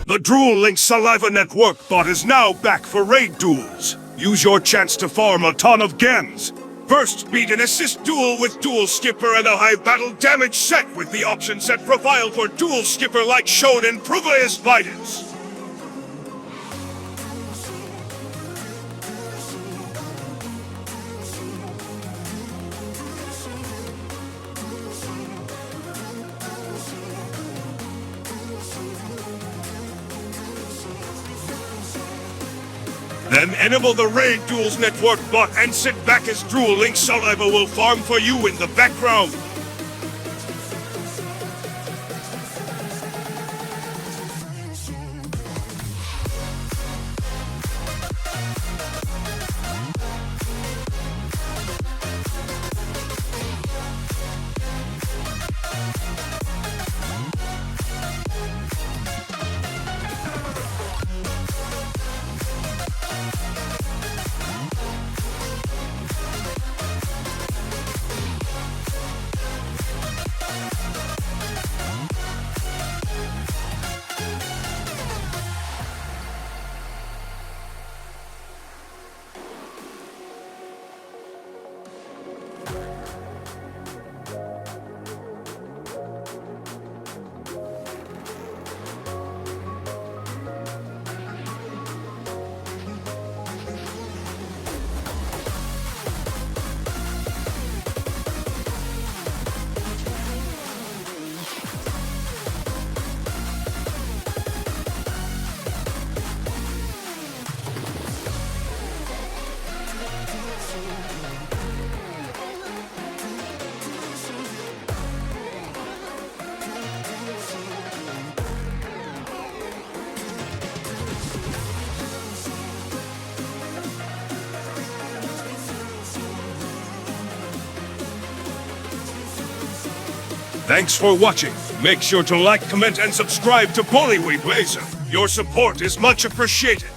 The Duel Link Saliva Network bot is now back for raid duels. Use your chance to farm a ton of gens. First, beat an assist duel with Duel Skipper and a high battle damage set with the option set profile for Duel Skipper like shown in previous videos. Then enable the Raid Duels Network bot and sit back as Duel Link Saliva will farm for you in the background. Thanks for watching. Make sure to like, comment, and subscribe to BullyWiiPlaza. Your support is much appreciated.